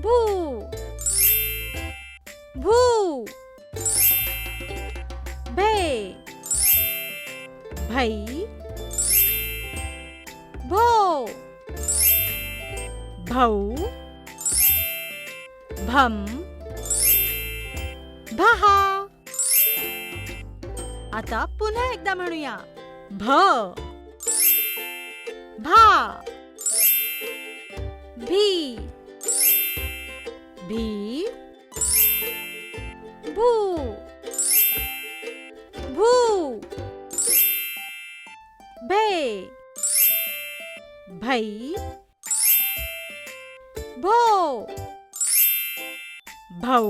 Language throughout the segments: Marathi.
भू भू भे भई भो भौ भम भहा. आता पुन्हा एकदा म्हणूया. भ भा भी भी भू भू भे भई भो भौ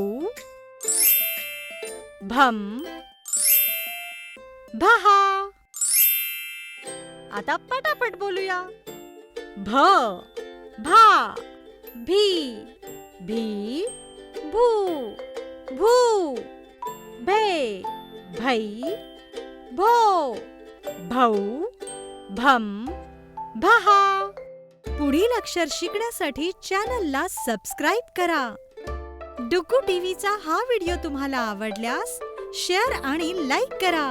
भम भहा. आता पटापट बोलूया. भ भा भी भी भू भू भे भई भो भौ भम भहा. पुढील अक्षर शिकण्यासाठी चॅनलला सबस्क्राईब करा. डुग्गू टीव्हीचा हा व्हिडिओ तुम्हाला आवडल्यास शेअर आणि लाईक करा.